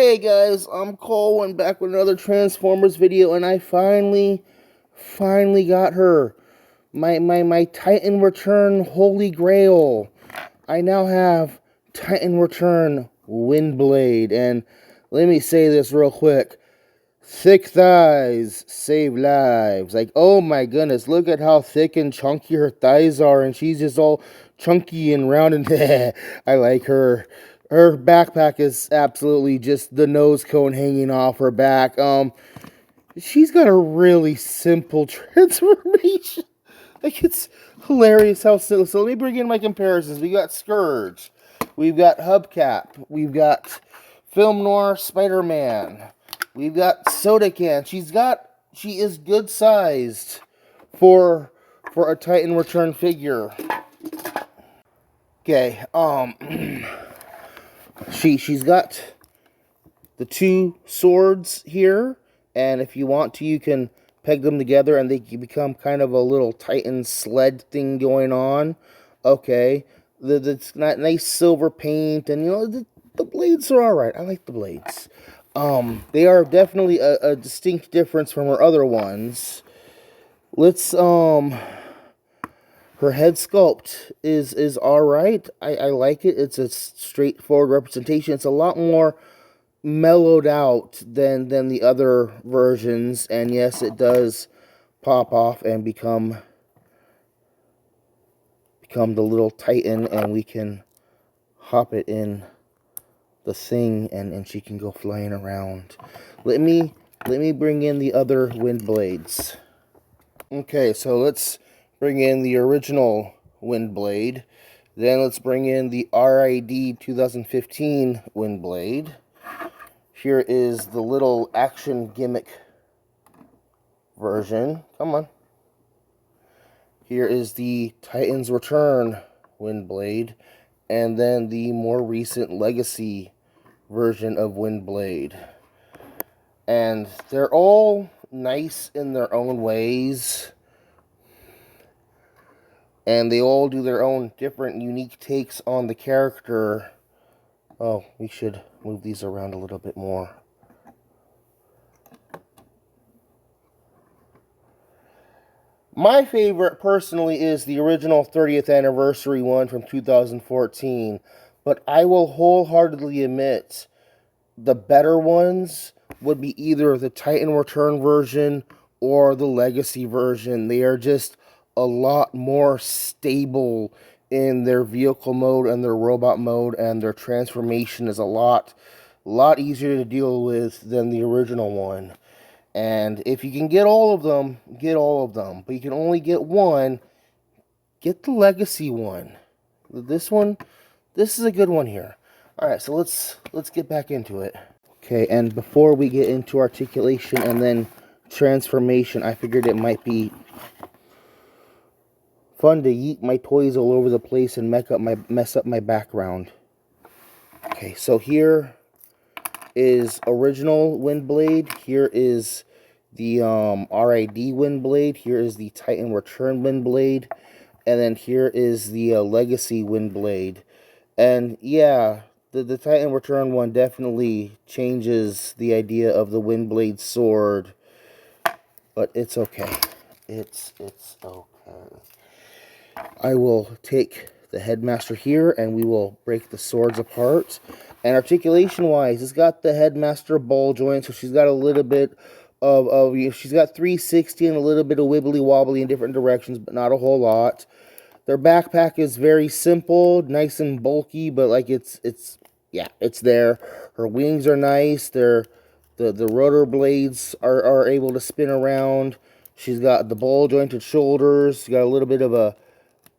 Hey guys, I'm Colwen back with another Transformers video, and I finally got her. My Titan Return Holy Grail. I now have Titan Return Windblade, and let me say this real quick. Thick thighs save lives. Like, oh my goodness, look at how thick and chunky her thighs are, and she's just all chunky and round and I like her. Her backpack is absolutely just the nose cone hanging off her back. She's got a really simple transformation. Like, it's hilarious how simple. So let me bring in my comparisons. We got Scourge, we've got Hubcap, we've got Film Noir Spider-Man, we've got Soda Can. She is good sized for a Titan Return figure. Okay, she's got the two swords here, and if you want to, you can peg them together and they can become kind of a little Titan sled thing going on. Okay, it's not nice silver paint, and you know the blades are all right. I like the blades. They are definitely a distinct difference from her other ones. Let's her head sculpt is all right. I like it. It's a straightforward representation. It's a lot more mellowed out than the other versions, and yes, it does pop off and become the little Titan, and we can hop it in the thing, and she can go flying around. Let me bring in the other Windblades. Okay, so let's bring in the original Windblade. Then let's bring in the RID 2015 Windblade. Here is the little action gimmick version. Come on. Here is the Titan's Return Windblade. And then the more recent Legacy version of Windblade. And they're all nice in their own ways. And they all do their own different, unique takes on the character. Oh, we should move these around a little bit more. My favorite, personally, is the original 30th anniversary one from 2014. But I will wholeheartedly admit the better ones would be either the Titan Return version or the Legacy version. They are just a lot more stable in their vehicle mode and their robot mode, and their transformation is a lot easier to deal with than the original one. And if you can get all of them, get all of them. But you can only get one, get the Legacy one. This is a good one here. Alright, so let's get back into it. Okay, and before we get into articulation and then transformation, I figured it might be fun to yeet my toys all over the place and mess up my background. Okay, so here is original Windblade. Here is the RID Windblade. Here is the Titan Return Windblade. And then here is the Legacy Windblade. And yeah, the Titan Return one definitely changes the idea of the Windblade sword. But it's okay. It's okay. I will take the Headmaster here, and we will break the swords apart. And articulation-wise, it's got the Headmaster ball joint, so she's got a little bit of she's got 360 and a little bit of wibbly-wobbly in different directions, but not a whole lot. Their backpack is very simple, nice and bulky, but like it's there. Her wings are nice. The rotor blades are able to spin around. She's got the ball jointed shoulders. She's got a little bit of a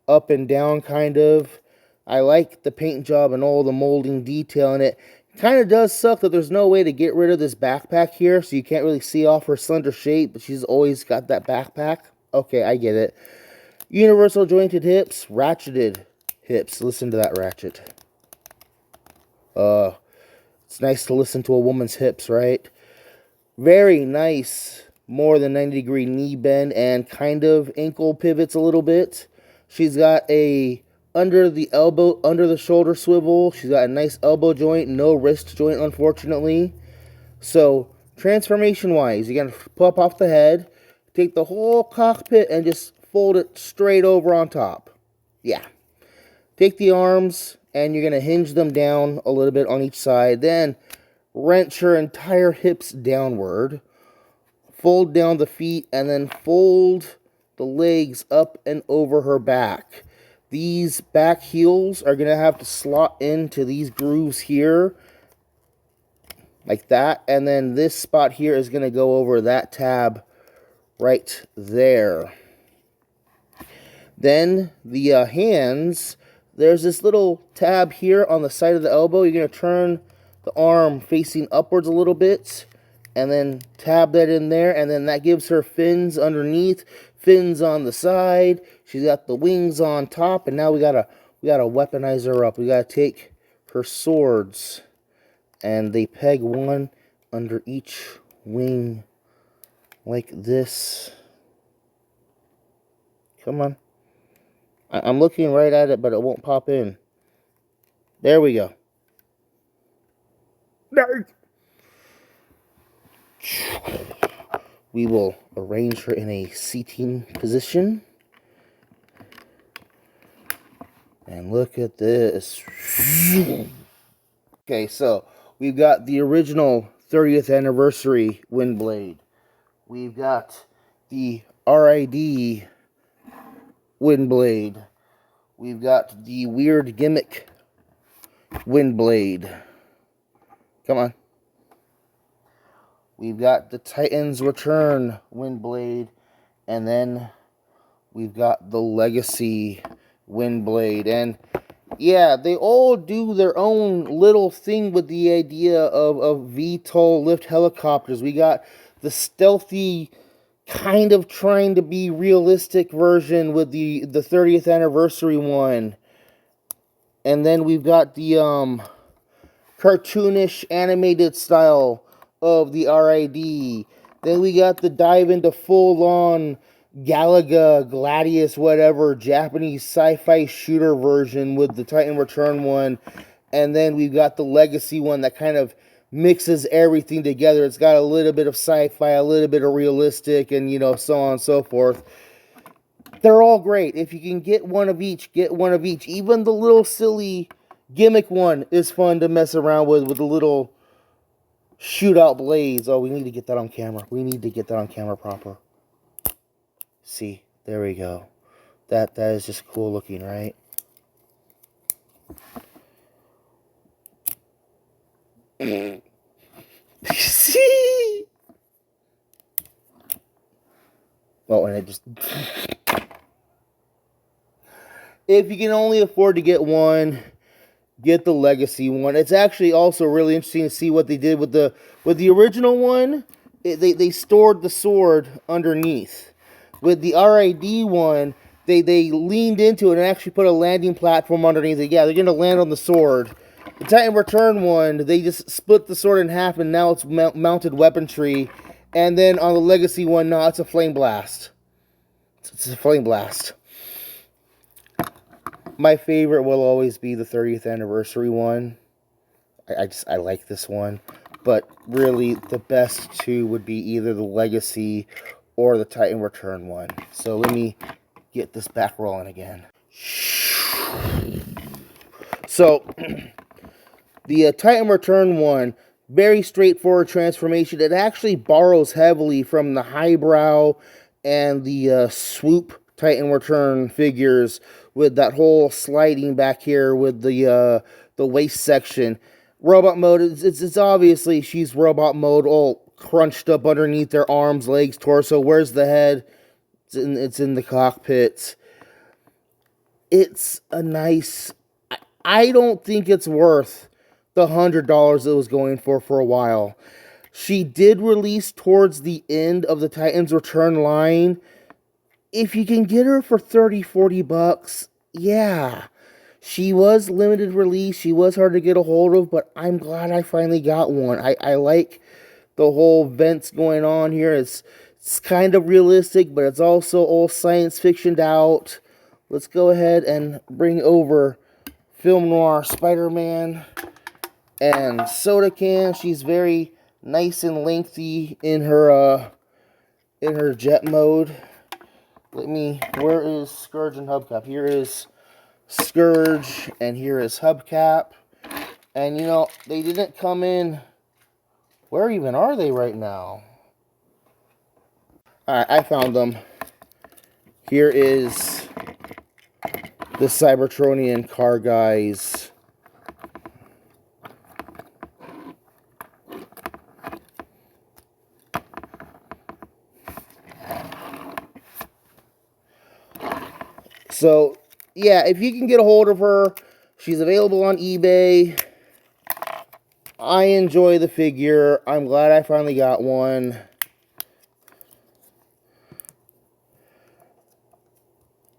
up and down kind of. I like the paint job and all the molding detail in it. Kind of does suck that there's no way to get rid of this backpack here, so you can't really see off her slender shape, but she's always got that backpack. Okay, I get it. Universal jointed hips, ratcheted hips. Listen to that ratchet. It's nice to listen to a woman's hips, right? Very nice, more than 90-degree knee bend and kind of ankle pivots a little bit. She's got a under the elbow, under the shoulder swivel. She's got a nice elbow joint, no wrist joint, unfortunately. So, transformation-wise, you're going to pop off the head, take the whole cockpit, and just fold it straight over on top. Yeah. Take the arms, and you're going to hinge them down a little bit on each side. Then, wrench her entire hips downward. Fold down the feet, and then fold the legs up and over her back. These back heels are going to have to slot into these grooves here, like that. And then this spot here is going to go over that tab right there. Then the hands, there's this little tab here on the side of the elbow. You're going to turn the arm facing upwards a little bit, and then tab that in there, and then that gives her fins underneath, fins on the side. She's got the wings on top, and now we gotta weaponize her up. We gotta take her swords, and they peg one under each wing, like this. Come on. I'm looking right at it, but it won't pop in. There we go. We will arrange her in a seating position. And look at this. Okay, so we've got the original 30th anniversary Windblade. We've got the RID Windblade. We've got the weird gimmick Windblade. Come on. We've got the Titan's Return Windblade, and then we've got the Legacy Windblade. And yeah, they all do their own little thing with the idea of VTOL lift helicopters. We got the stealthy, kind of trying to be realistic version with the 30th anniversary one. And then we've got the cartoonish animated style of the RID. Then we got the dive into full-on Galaga, Gladius, whatever, Japanese sci-fi shooter version with the Titan Return one. And then we've got the Legacy one that kind of mixes everything together. It's got a little bit of sci-fi, a little bit of realistic, and, you know, so on and so forth. They're all great. If you can get one of each, get one of each. Even the little silly gimmick one is fun to mess around with the little shootout blades. Oh, we need to get that on camera. We need to get that on camera proper. See, there we go. That is just cool looking, right? See? Oh, and it just... If you can only afford to get one, get the Legacy one. It's actually also really interesting to see what they did with the original one. They stored the sword underneath. With the RID one, they leaned into it and actually put a landing platform underneath it. Yeah, they're going to land on the sword. The Titan Return one, they just split the sword in half, and now it's mounted weaponry. And then on the Legacy one, no, it's a flame blast. It's a flame blast. My favorite will always be the 30th anniversary one. I like this one. But really, the best two would be either the Legacy or the Titan Return one. So let me get this back rolling again. So, the Titan Return one, very straightforward transformation. It actually borrows heavily from the highbrow and the swoop Titan Return figures, with that whole sliding back here with the waist section. Robot mode, it's obviously she's robot mode, all crunched up underneath their arms, legs, torso. Where's the head? It's in the cockpit. It's a nice... I don't think it's worth the $100 it was going for a while. She did release towards the end of the Titan's Return line. If you can get her for $30-40, yeah. She was limited release. She was hard to get a hold of, but I'm glad I finally got one. I like the whole vents going on here. It's kind of realistic, but it's also all science fictioned out. let's go ahead and bring over Film Noir Spider-Man and Soda Can. She's very nice and lengthy in her jet mode. Where is Scourge and Hubcap? Here is Scourge and here is Hubcap. And you know, they didn't come in. Where even are they right now? Alright, I found them. Here is the Cybertronian car guys. So, yeah, if you can get a hold of her, she's available on eBay. I enjoy the figure. I'm glad I finally got one.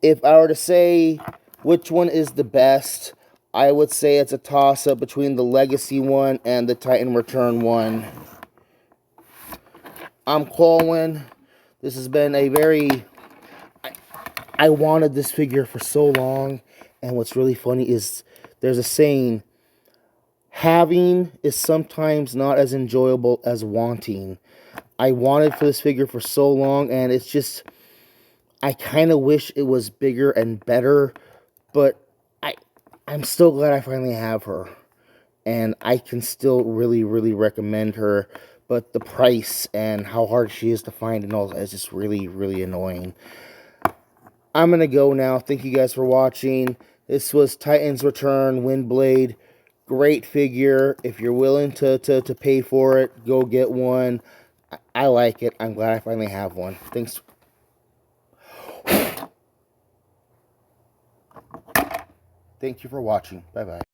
If I were to say which one is the best, I would say it's a toss-up between the Legacy one and the Titan Return one. I'm Colwen. This has been a very... I wanted this figure for so long, and what's really funny is there's a saying, having is sometimes not as enjoyable as wanting. I wanted for this figure for so long, and it's just, I kind of wish it was bigger and better, but I'm still glad I finally have her, and I can still really, really recommend her, but the price and how hard she is to find and all that is just really, really annoying. I'm going to go now. Thank you guys for watching. This was Titan's Return Windblade. Great figure. If you're willing to pay for it, go get one. I like it. I'm glad I finally have one. Thanks. Thank you for watching. Bye-bye.